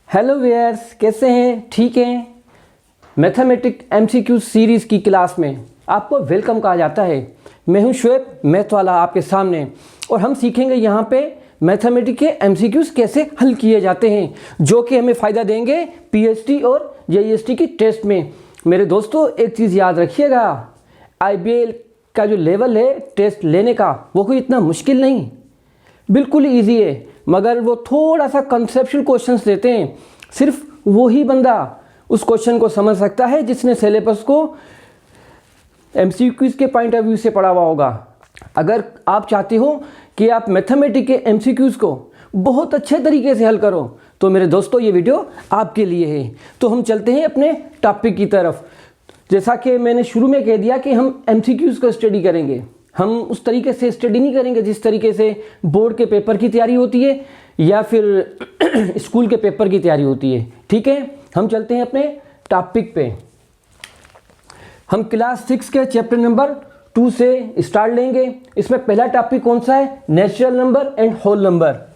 Hello viewers, कैसे हैं? ठीक हैं? मैथमेटिक एमसीक्यू सीरीज़ की क्लास में आपको वेलकम कहा जाता है। मैं हूं शुएब मैथ वाला आपके सामने, और हम सीखेंगे यहाँ पे मैथमेटिक के एमसीक्यूज़ कैसे हल किए जाते हैं, जो कि हमें फ़ायदा देंगे पीएचडी और जेईएसटी की टेस्ट में। मेरे दोस्तों, एक चीज़ याद रखिएगा, आईबीएल का जो लेवल है टेस्ट लेने का, वो कोई इतना मुश्किल नहीं, बिल्कुल ईजी है, मगर वो थोड़ा सा कंसेप्चुअल क्वेश्चंस देते हैं। सिर्फ वही बंदा उस क्वेश्चन को समझ सकता है जिसने सिलेबस को एमसीक्यूज़ के पॉइंट ऑफ व्यू से पढ़ा हुआ होगा। अगर आप चाहते हो कि आप मैथमेटिक्स के एमसीक्यूज़ को बहुत अच्छे तरीके से हल करो, तो मेरे दोस्तों ये वीडियो आपके लिए है। तो हम चलते हैं अपने टॉपिक की तरफ। जैसा कि मैंने शुरू में कह दिया कि हम एमसीक्यूज़ को स्टडी करेंगे। हम उस तरीके से स्टडी नहीं करेंगे जिस तरीके से बोर्ड के पेपर की तैयारी होती है या फिर स्कूल के पेपर की तैयारी होती है। ठीक है, हम चलते हैं अपने टॉपिक पे। हम क्लास 6 के चैप्टर नंबर 2 से स्टार्ट लेंगे। इसमें पहला टॉपिक कौन सा है? Natural number and whole number.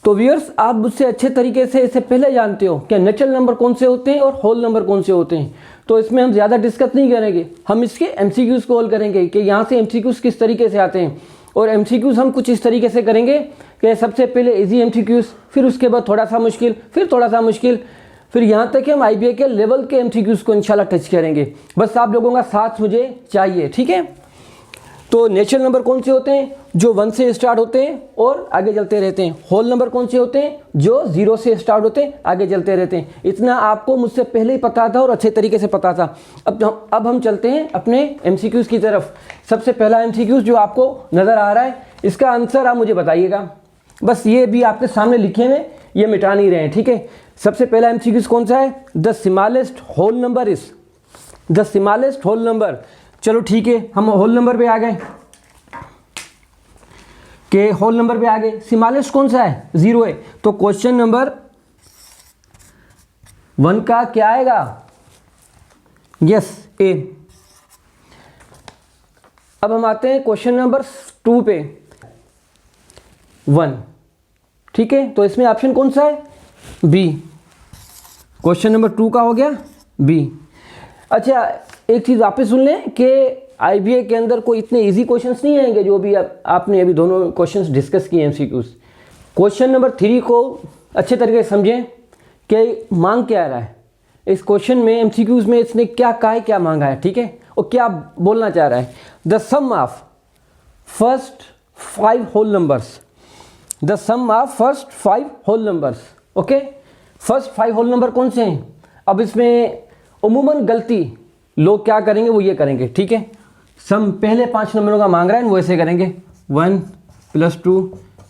तो व्यूअर्स, आप मुझसे अच्छे तरीके से इससे पहले जानते हो कि नेचुरल नंबर कौन से होते हैं और होल नंबर कौन से होते हैं। तो इसमें हम ज़्यादा डिस्कस नहीं करेंगे, हम इसके एमसीक्यूज़ को हल करेंगे कि यहाँ से एमसीक्यूज़ किस तरीके से आते हैं। और एमसीक्यूज़ हम कुछ इस तरीके से करेंगे कि सबसे पहले इजी एमसीक्यूज़, फिर उसके बाद थोड़ा सा मुश्किल, फिर थोड़ा सा मुश्किल, फिर यहाँ तक कि हम आईबीए के लेवल के एमसीक्यूज़ को इंशाल्लाह टच करेंगे। बस आप लोगों का साथ मुझे चाहिए, ठीक है। तो नेचुरल नंबर कौन से होते हैं? जो 1 से स्टार्ट होते हैं और आगे चलते रहते हैं। होल नंबर कौन से होते हैं? जो 0 से स्टार्ट होते हैं, आगे चलते रहते हैं। इतना आपको मुझसे पहले ही पता था और अच्छे तरीके से पता था। अब हम चलते हैं अपने एमसीक्यूज़ की तरफ। सबसे पहला एमसीक्यूज़ जो आपको नज़र आ रहा है, इसका आंसर आप मुझे बताइएगा। बस ये भी आपके सामने लिखे हुए, ये मिटा नहीं रहे हैं, ठीक है। सबसे पहला एमसीक्यूज़ कौन सा है? The smallest whole number is the smallest whole number. चलो ठीक है, हम होल नंबर पे आ गए कि होल नंबर पे आ गए। स्मॉलेस्ट कौन सा है? 0 है। तो क्वेश्चन नंबर 1 का क्या आएगा? यस, ए। अब हम आते हैं क्वेश्चन नंबर 2 पे, 1, ठीक है। तो इसमें ऑप्शन कौन सा है? बी। क्वेश्चन नंबर 2 का हो गया बी। अच्छा, एक चीज़ वापस सुन लें कि आईबीए के अंदर कोई इतने इजी क्वेश्चंस नहीं आएंगे जो भी आपने अभी दोनों क्वेश्चंस डिस्कस किए एमसीक्यूज़। क्वेश्चन नंबर 3 को अच्छे तरीके से समझें कि मांग क्या रहा है इस क्वेश्चन में, एमसीक्यूज़ में इसने क्या कहा है, क्या मांगा है, ठीक है, और क्या बोलना चाह रहा है। The sum of first 5 whole numbers, the sum of first 5 whole numbers. Okay, first 5 whole number कौन से हैं? अब इसमें उमूमन गलती लोग क्या करेंगे, वो ये करेंगे, ठीक है। सम पहले 5 नंबरों का मांग रहा है, वो ऐसे करेंगे 1 + 2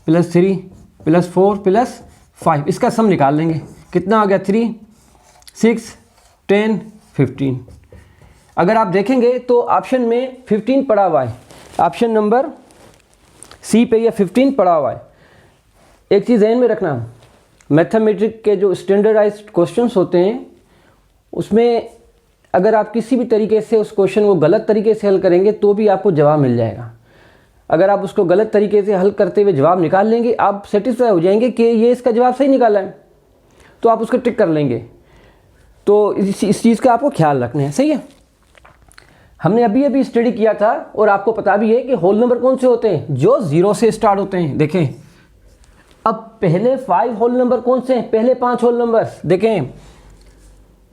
+ 3 + 4 + 5। इसका सम निकाल लेंगे, कितना हो गया? 3, 6, 10, 15। अगर आप देखेंगे तो ऑप्शन में 15 पड़ा हुआ है, ऑप्शन नंबर सी पे ये 15 पड़ा हुआ है। एक चीज़ ध्यान में रखना, मैथमेटिक्स के जो स्टैंडर्डाइज्ड क्वेश्चंस होते हैं उसमें अगर आप किसी भी तरीके से उस क्वेश्चन को गलत तरीके से हल करेंगे तो भी आपको जवाब मिल जाएगा। अगर आप उसको गलत तरीके से हल करते हुए जवाब निकाल लेंगे, आप सेटिस्फाई हो जाएंगे कि ये इसका जवाब सही निकाला है, तो आप उसको टिक कर लेंगे। तो इस चीज़ का आपको ख्याल रखना है, सही है। हमने अभी स्टडी किया था और आपको पता भी है कि होल नंबर कौन से होते हैं? जो 0 से स्टार्ट होते हैं। देखें, अब पहले 5 होल नंबर कौन से हैं? पहले 5 होल नंबर्स देखें,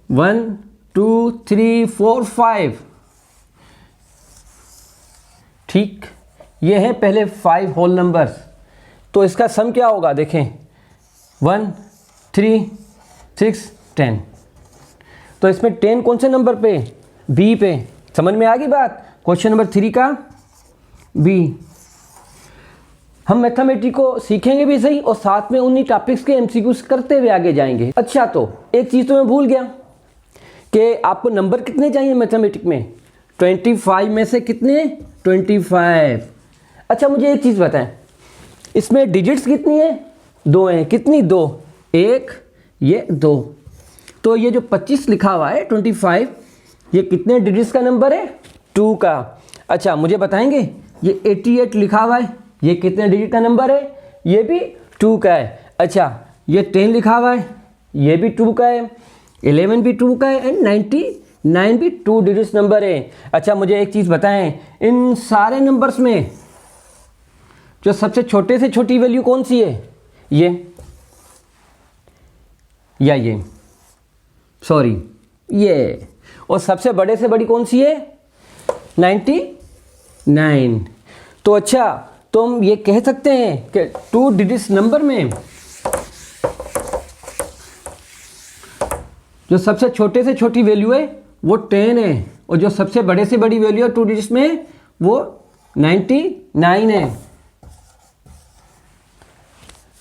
1, 2, 3, 4, 5, ठीक, ये हैं पहले 5 होल नंबर्स। तो इसका सम क्या होगा? देखें, 1, 3, 6, 10। तो इसमें 10 कौन से नंबर पे? बी पे। समझ में आ गई बात? क्वेश्चन नंबर 3 का बी। हम मैथमेटिक्स को सीखेंगे भी सही और साथ में उन्हीं टॉपिक्स के एमसीक्यूज करते हुए आगे जाएंगे। अच्छा, तो एक चीज़ तो मैं भूल गया कि आपको नंबर कितने चाहिए मैथमेटिक्स में? 25 में से कितने? 25। अच्छा, मुझे एक चीज़ बताएं, इसमें डिजिट्स कितनी है? 2 हैं। कितनी? 2, 1, ये 2। तो ये जो 25 लिखा हुआ है 25, ये कितने डिजिट्स का नंबर है? 2 का। अच्छा, मुझे बताएंगे ये 88 लिखा हुआ है, ये कितने डिजिट का नंबर है? ये भी 2 का है। अच्छा, ये 10 लिखा हुआ है, ये भी 2 का है, 11 भी 2 का है एंड 99 भी 2 डिजिट्स नंबर है। अच्छा मुझे एक चीज़ बताएं, इन सारे नंबर्स में जो सबसे छोटे से छोटी वैल्यू कौन सी है, ये या ये, सॉरी ये, और सबसे बड़े से बड़ी कौन सी है, 99। तो अच्छा तो हम ये कह सकते हैं कि 2 डिजिट्स नंबर में जो सबसे छोटे से छोटी वैल्यू है वो 10 है और जो सबसे बड़े से बड़ी वैल्यू है 2 डिजिट्स में वो 99 है।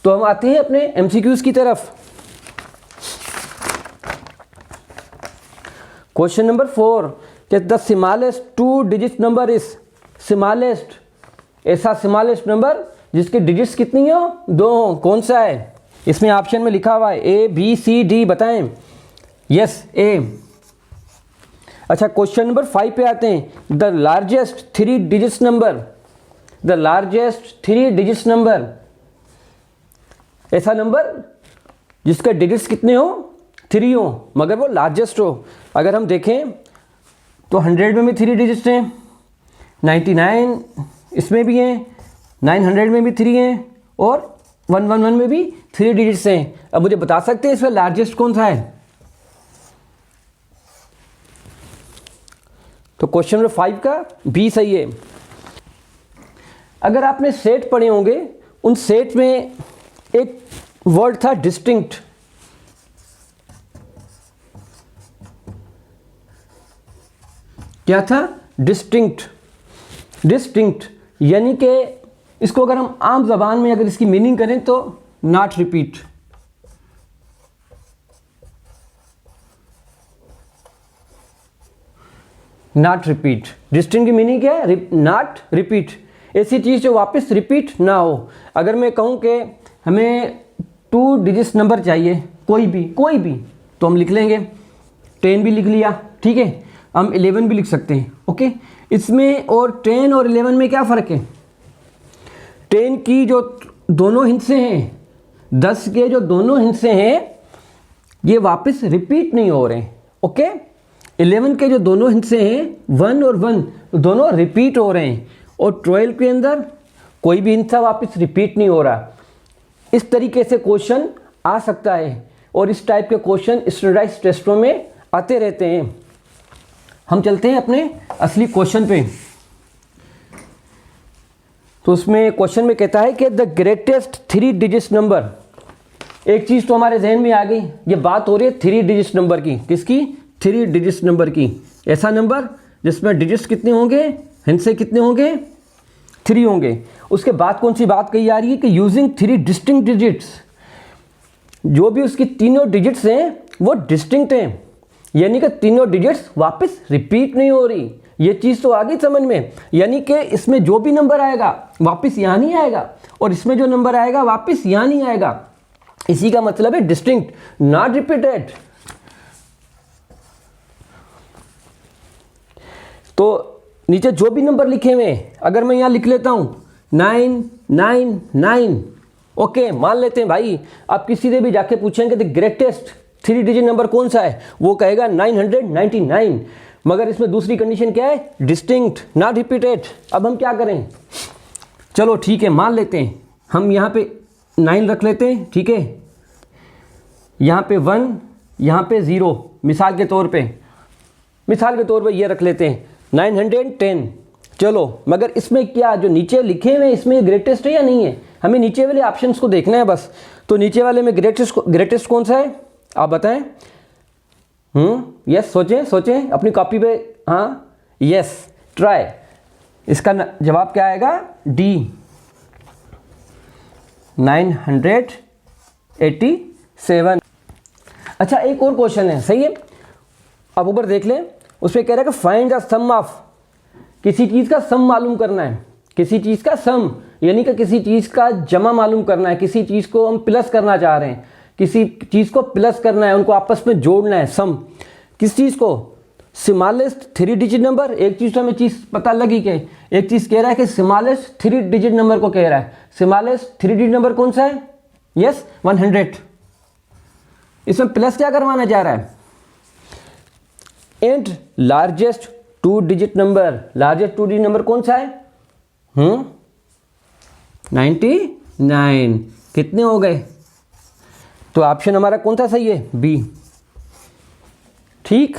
तो हम आते हैं अपने एमसीक्यूज की तरफ। क्वेश्चन नंबर 4 कि the smallest 2 digit number is, smallest ऐसा स्मॉलेस्ट नंबर जिसके डिजिट्स कितनी हो, 2 हो, कौन सा है? इसमें ऑप्शन में लिखा हुआ है ए बी सी डी, बताएं। यस ए। अच्छा क्वेश्चन नंबर 5 पे आते हैं। The largest 3 digits number, the largest 3 digits number, ऐसा नंबर जिसका डिजिट्स कितने हो, 3 हो मगर वो लार्जेस्ट हो। अगर हम देखें तो 100 में भी 3 डिजिट्स हैं, 99 इसमें भी हैं, 900 में भी 3 हैं और 111 में भी 3 डिजिट्स हैं। अब मुझे बता सकते हैं इसमें लार्जेस्ट कौन सा है? तो क्वेश्चन नंबर 5 का बी सही है। अगर आपने सेट पढ़े होंगे, उन सेट में एक वर्ड था डिस्टिंक्ट। क्या था? डिस्टिंक्ट। डिस्टिंक्ट यानी कि इसको अगर हम आम जबान में अगर इसकी मीनिंग करें तो not repeat. Not repeat, distinct की मीनिंग क्या है? नॉट रिपीट, ऐसी चीज़ जो वापस रिपीट ना हो। अगर मैं कहूँ कि हमें 2 डिजिट्स नंबर चाहिए, कोई भी, तो हम लिख लेंगे 10 भी लिख लिया, ठीक है, हम 11 भी लिख सकते हैं, ओके। इसमें और 10 और 11 में क्या फ़र्क है? 10 की जो दोनों हिस्से हैं, 10 के जो दोनों हिस्से हैं ये वापस रिपीट नहीं हो रहे, ओके। 11 के जो दोनों हिस्से हैं 1 और 1 दोनों रिपीट हो रहे हैं और 12 के अंदर कोई भी हिस्सा वापस रिपीट नहीं हो रहा। इस तरीके से क्वेश्चन आ सकता है और इस टाइप के क्वेश्चन स्टैंडर्डाइज्ड टेस्टों में आते रहते हैं। हम चलते हैं अपने असली क्वेश्चन पे। तो उसमें क्वेश्चन में कहता है कि द ग्रेटेस्ट 3 डिजिट नंबर, एक चीज़ तो हमारे जहन में आ गई, ये बात हो रही है 3 डिजिट नंबर की। किसकी? 3 डिजिट नंबर की। ऐसा नंबर जिसमें डिजिट्स कितने होंगे, हिस्से कितने होंगे, 3 होंगे। उसके बाद कौन सी बात कही जा रही है कि यूजिंग 3 डिस्टिंक्ट डिजिट्स, जो भी उसकी तीनों डिजिट्स हैं वो डिस्टिंक्ट हैं, यानी कि तीनों डिजिट्स वापस रिपीट नहीं हो रही। ये चीज़ तो आ गई समझ में, यानी कि इसमें जो भी नंबर आएगा वापस यहाँ नहीं आएगा और इसमें जो नंबर आएगा वापस यहाँ नहीं आएगा। इसी का मतलब है डिस्टिंक्ट, नॉट रिपीटेड। तो नीचे जो भी नंबर लिखे हुए हैं, अगर मैं यहाँ लिख लेता हूँ 999, ओके, मान लेते हैं भाई, आप किसी से भी जाके पूछेंगे द ग्रेटेस्ट 3 डिजिट नंबर कौन सा है, वो कहेगा 999, मगर इसमें दूसरी कंडीशन क्या है? Distinct, not repeated. अब हम क्या करें? चलो ठीक है, मान लेते हैं, हम यहाँ पे 9 रख लेते हैं, ठीक है, यहाँ पे 1, यहाँ पे 0, मिसाल के तौर पे ये रख लेते हैं 910। चलो, मगर इसमें क्या जो नीचे लिखे हुए इसमें ग्रेटेस्ट है या नहीं है? हमें नीचे वाले ऑप्शंस को देखना है बस। तो नीचे वाले में ग्रेटेस्ट कौन सा है, आप बताएं। यस, सोचें अपनी कॉपी पे। हाँ, यस, ट्राई। इसका जवाब क्या आएगा? डी, 987। अच्छा, एक और क्वेश्चन है, सही है, आप ऊपर देख लें। उसमें कह रहा है कि फाइंड द सम ऑफ, किसी चीज़ का सम मालूम करना है, किसी चीज़ का सम यानी कि किसी चीज़ का जमा मालूम करना है, किसी चीज़ को हम प्लस करना चाह रहे हैं, किसी चीज़ को प्लस करना है, उनको आपस में जोड़ना है, सम। किस चीज़ को? Smallest 3 digit number. एक चीज़ तो हमें चीज़ पता लगी कि एक चीज़ कह रहा है कि स्मॉलेस्ट 3 डिजिट नंबर को कह रहा है। स्मॉलेस्ट 3 डिजिट नंबर कौन सा है? यस, 100, इसमें प्लस क्या करवाना चाह रहा है? And largest 2 digit number, largest 2 digit number कौन सा है? 99। कितने हो गए? तो ऑप्शन हमारा कौन सा सही है? बी। ठीक,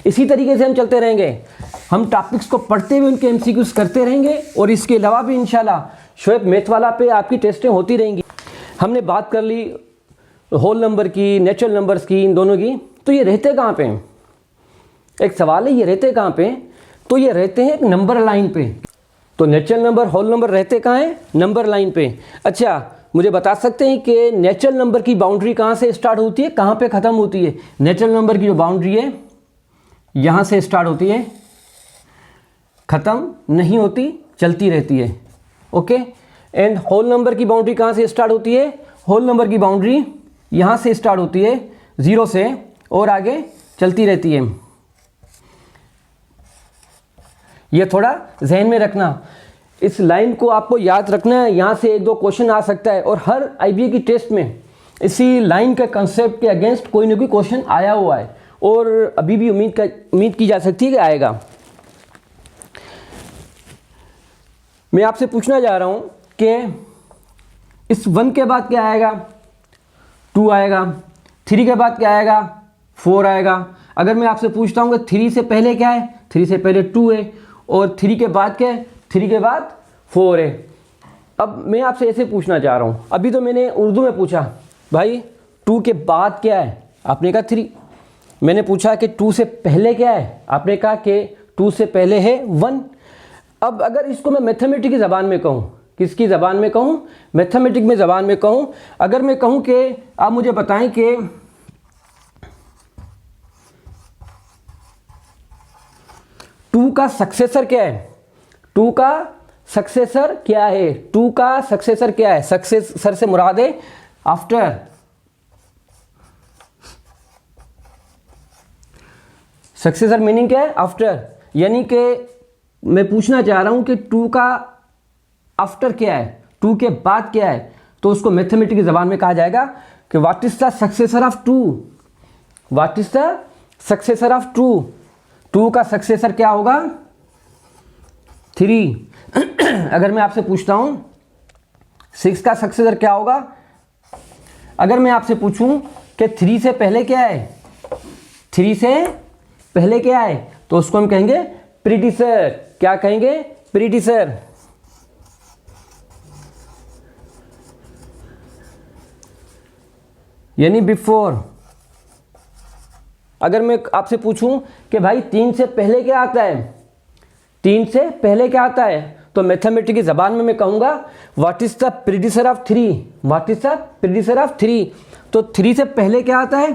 इसी तरीके से हम चलते रहेंगे, हम टॉपिक्स को पढ़ते हुए उनके एमसीक्यूज करते रहेंगे और इसके अलावा भी इंशाल्लाह शोएब मैथ वाला पे आपकी टेस्टें होती रहेंगी। हमने बात कर ली होल नंबर की, नेचुरल नंबर्स की, इन दोनों की। तो ये रहते कहाँ पे? एक सवाल है, ये रहते कहाँ पे? तो ये रहते हैं एक नंबर लाइन पे। तो नेचुरल नंबर, होल नंबर रहते कहाँ हैं? नंबर लाइन पे। अच्छा, मुझे बता सकते हैं कि नेचुरल नंबर की बाउंड्री कहाँ से स्टार्ट होती है, कहाँ पे ख़त्म होती है? नेचुरल नंबर की जो बाउंड्री है यहाँ से स्टार्ट होती है, ख़त्म नहीं होती, चलती रहती है। ओके। एंड होल नंबर की बाउंड्री कहाँ से स्टार्ट होती है? होल नंबर की बाउंड्री यहाँ से स्टार्ट होती है 0 से और आगे चलती रहती है। ये थोड़ा जहन में रखना, इस लाइन को आपको याद रखना है। यहाँ से 1-2 क्वेश्चन आ सकता है और हर आईबीए की टेस्ट में इसी लाइन के कंसेप्ट के अगेंस्ट कोई ना कोई क्वेश्चन आया हुआ है और अभी भी उम्मीद की जा सकती है कि आएगा। मैं आपसे पूछना चाह रहा हूं कि इस 1 के बाद क्या आएगा? 2 आएगा। 3 के बाद क्या आएगा? 4 आएगा। अगर मैं आपसे पूछता हूं कि 3 से पहले क्या है? 3 से पहले 2 है और 3 के बाद क्या है? 3 के बाद 4 है। अब मैं आपसे ऐसे पूछना चाह रहा हूं, अभी तो मैंने उर्दू में पूछा भाई 2 के बाद क्या है? आपने कहा 3। मैंने पूछा कि 2 से पहले क्या है? आपने कहा कि 2 से पहले है 1। अब अगर इसको मैं मैथमेटिक की ज़बान में कहूँ, किसकी ज़बान में कहूँ? मैथमेटिक में ज़बान में कहूँ। अगर मैं कहूँ कि आप मुझे बताएं कि 2 का सक्सेसर क्या है? 2 का सक्सेसर क्या है? 2 का सक्सेसर क्या है? सक्सेसर से मुराद है आफ्टर। सक्सेसर मीनिंग क्या है? आफ्टर। यानी कि मैं पूछना चाह रहा हूं कि 2 का आफ्टर क्या है, 2 के बाद क्या है? तो उसको मैथमेटिक्स की ज़बान में कहा जाएगा कि what is the successor of 2? What is the successor of 2? 2 का सक्सेसर क्या होगा? 3। अगर मैं आपसे पूछता हूं 6 का सक्सेसर क्या होगा? अगर मैं आपसे पूछूं कि 3 से पहले क्या है? 3 से पहले क्या है? तो उसको हम कहेंगे प्रीडिसर। क्या कहेंगे? प्रीडिसर। यानी बिफोर। अगर मैं आपसे पूछूं कि भाई 3 से पहले क्या आता है? 3 से पहले क्या आता है? तो मैथमेटिक्स की ज़बान में मैं कहूंगा what is the predecessor of 3? What is the predecessor of 3? तो 3 से पहले क्या आता है?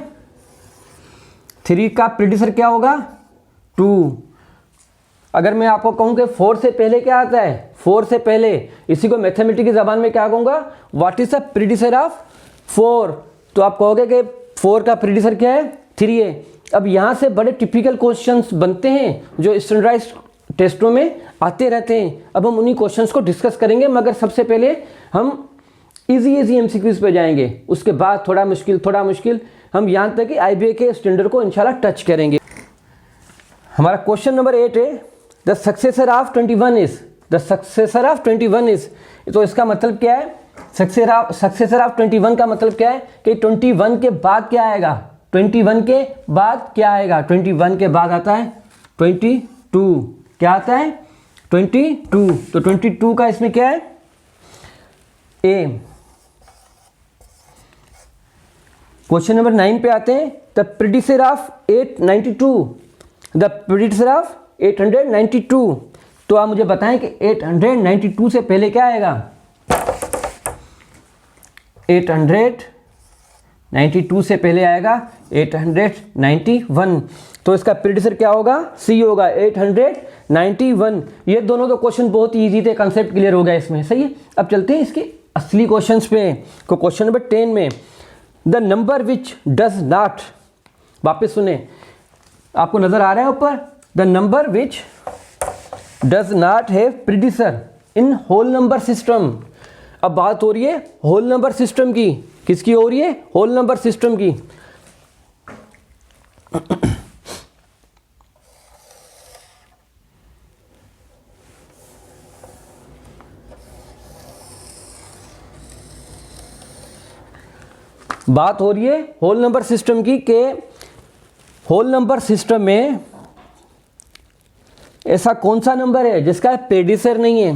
3 का प्रीडिसर क्या होगा? 2। अगर मैं आपको कहूं कि 4 से पहले क्या आता है? 4 से पहले, इसी को मैथमेटिक्स की ज़बान में क्या कहूंगा? What is the predecessor of 4? तो आप कहोगे कि 4 का प्रीडिसर क्या है? 3 है। अब यहाँ से बड़े टिपिकल क्वेश्चंस बनते हैं जो स्टैंडर्डाइज्ड टेस्टों में आते रहते हैं। अब हम उन्हीं क्वेश्चंस को डिस्कस करेंगे, मगर सबसे पहले हम इजी एमसीक्यूज पे जाएंगे, उसके बाद थोड़ा मुश्किल हम यहाँ तक कि आईबीए के स्टैंडर्ड को इंशाल्लाह टच करेंगे। हमारा क्वेश्चन नंबर 8 है the successor of 21 is. The successor of 21 is. तो इसका मतलब क्या है? सक्सेसर ऑफ 21 का मतलब क्या है कि 21 के बाद क्या आएगा? 21 के बाद क्या आएगा? 21 के बाद आता है 22। क्या आता है? 22। तो 22 का इसमें क्या है? ए। क्वेश्चन नंबर 9 पे आते हैं the predecessor of 892। The predecessor of 892। तो आप मुझे बताएं कि 892 से पहले क्या आएगा? 892 से पहले आएगा 891। तो इसका प्रीडिसर क्या होगा? सी होगा 891। ये दोनों तो क्वेश्चन बहुत ही ईजी थे, कंसेप्ट क्लियर हो गया इसमें। सही है। अब चलते हैं इसके असली क्वेश्चंस पे। को क्वेश्चन नंबर 10 में the number which does not, वापस सुने, आपको नजर आ रहा है ऊपर, the number which does not have predecessor in whole number system. अब बात हो रही है होल नंबर सिस्टम की किसकी हो रही है? होल नंबर सिस्टम की। बात हो रही है होल नंबर सिस्टम की कि होल नंबर सिस्टम में ऐसा कौन सा नंबर है जिसका प्रेडिसर नहीं है?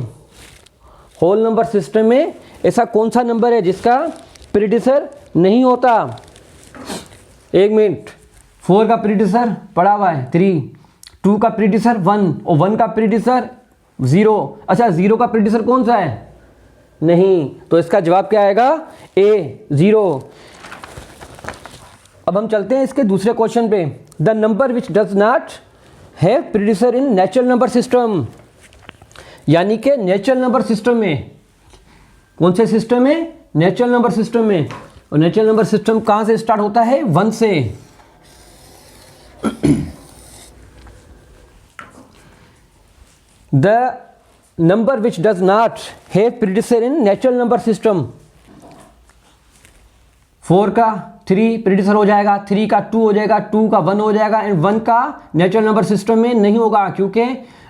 होल नंबर सिस्टम में ऐसा कौन सा नंबर है जिसका प्रेडिसर नहीं होता? एक मिनट, 4 का प्रेडिसर पड़ा हुआ है 3, 2 का प्रेडिसर 1 और 1 का प्रेडिसर 0। अच्छा, 0 का प्रेडिसर कौन सा है? नहीं, तो इसका जवाब क्या आएगा? ए, 0। अब हम चलते हैं इसके दूसरे क्वेश्चन पे। The number which does not have प्रेडिसर इन नेचुरल नंबर सिस्टम, यानी कि नेचुरल नंबर सिस्टम में, कौन से सिस्टम में? नेचुरल नंबर सिस्टम में। और नेचुरल नंबर सिस्टम कहां से स्टार्ट होता है? 1 से। The number which does not have प्रेडिसर इन नेचुरल नंबर सिस्टम, 4 का 3 प्रेडिसर हो जाएगा, 3 का 2 हो जाएगा, 2 का 1 हो जाएगा, एंड 1 का नेचुरल नंबर सिस्टम में नहीं होगा, क्योंकि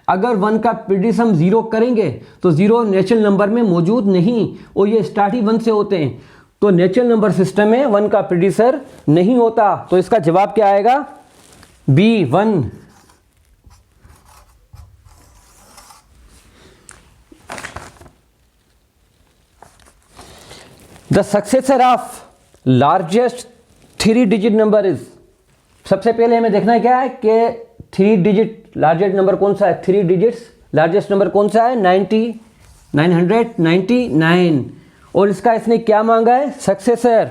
अगर 1 का प्रेडिसर हम 0 करेंगे तो 0 नेचुरल नंबर में मौजूद नहीं, और ये स्टार्ट ही 1 से होते हैं, तो नेचुरल नंबर सिस्टम में 1 का प्रेडिसर नहीं होता। तो इसका जवाब क्या आएगा? B, 1। The successor of largest 3 digit number is, सबसे पहले हमें देखना क्या है कि 3 डिजिट लार्जेस्ट नंबर कौन सा है? 3 डिजिट्स लार्जेस्ट नंबर कौन सा है? 999, और इसका इसने क्या मांगा है? सक्सेसर।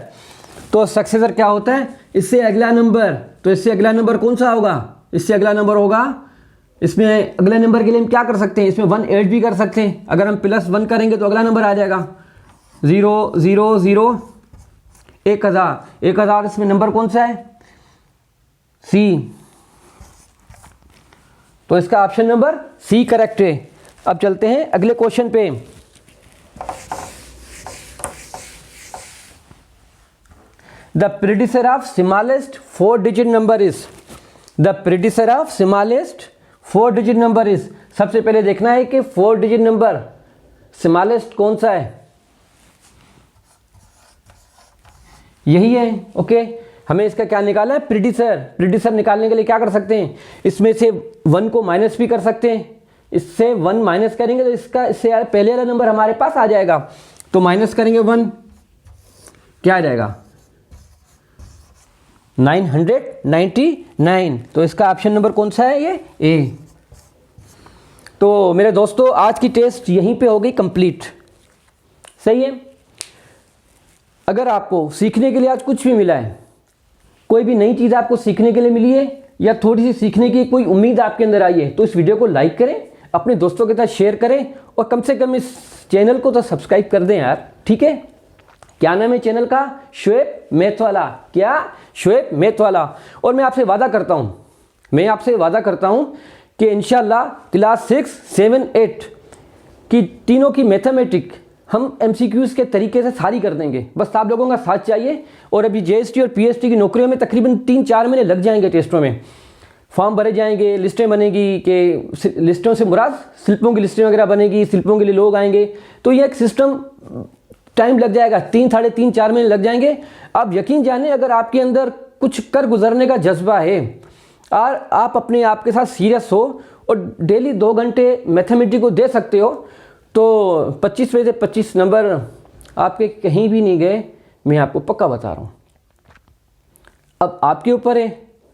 तो सक्सेसर क्या होता है? इससे अगला नंबर, तो इससे अगला नंबर कौन सा होगा? इससे अगला नंबर होगा, इसमें अगले नंबर के लिए हम क्या कर सकते हैं? इसमें 1 ऐड भी कर सकते हैं। अगर हम +1 करेंगे तो अगला नंबर आ जाएगा 0 0 0 1000। 1000 इसमें नंबर कौन सा है? सी। तो इसका ऑप्शन नंबर सी करेक्ट है। अब चलते हैं अगले क्वेश्चन पे। द प्रेडिसर of smallest 4 digit number is, the प्रेडिसर of smallest 4 digit number is, सबसे पहले देखना है कि 4 डिजिट नंबर स्मॉलेस्ट कौन सा है? यही है। ओके, हमें इसका क्या निकालना है? प्रेडिसर। प्रेडिसर निकालने के लिए क्या कर सकते हैं? इसमें से 1 को माइनस भी कर सकते हैं, इससे 1 माइनस करेंगे तो इसका इससे पहले वाला नंबर हमारे पास आ जाएगा, तो माइनस करेंगे 1, क्या आ जाएगा? 999। तो इसका ऑप्शन नंबर कौन सा है? ये ए। तो मेरे दोस्तों, आज की टेस्ट यहीं पे हो गई कंप्लीट। सही है। अगर आपको सीखने के लिए आज कुछ भी मिला है, कोई भी नई चीज़ आपको सीखने के लिए मिली है, या थोड़ी सी सीखने की कोई उम्मीद आपके अंदर आई है, तो इस वीडियो को लाइक करें, अपने दोस्तों के साथ शेयर करें, और कम से कम इस चैनल को तो सब्सक्राइब कर दें यार। ठीक है, क्या नाम है चैनल का? शोएब मैथ वाला। क्या? शोएब मैथ वाला। और मैं आपसे वादा करता हूं कि इंशाल्लाह क्लास 6, 7, 8 की तीनों की मैथमेटिक हम MCQs के तरीके से सारी कर देंगे। बस आप लोगों का साथ चाहिए। और अभी JST और PST की नौकरियों में तकरीबन 3-4 महीने लग जाएंगे टेस्टों में, फॉर्म भरे जाएंगे, लिस्टें बनेगी, कि लिस्टों से मुराद स्लिपों की लिस्टें वगैरह बनेगी, स्लिपों के लिए लोग आएंगे, तो ये एक सिस्टम टाइम लग जाएगा, 3-4 महीने लग जाएंगे। आप यकीन जाने, अगर आपके अंदर कुछ कर गुजरने का जज्बा है और आप अपने आप के साथ सीरियस हो और डेली 2 घंटे मैथमेटिक्स को दे सकते हो, तो 25 में से 25 नंबर आपके कहीं भी नहीं गए, मैं आपको पक्का बता रहा हूँ। अब आपके ऊपर है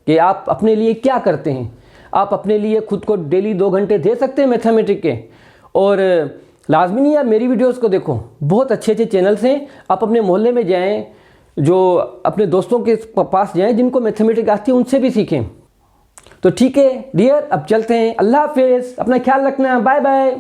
कि आप अपने लिए क्या करते हैं। आप अपने लिए खुद को डेली 2 घंटे दे सकते हैं मैथमेटिक्स के, और लाजमी नहीं है मेरी वीडियोस को देखो, बहुत अच्छे अच्छे चैनल्स हैं। आप अपने मोहल्ले में जाएं, जो अपने दोस्तों के पास जाएं जिनको मैथमेटिक्स आती है, उनसे भी सीखें। तो ठीक है डियर, अब चलते हैं। अल्लाह हाफिज़, अपना ख्याल रखना, बाय बाय।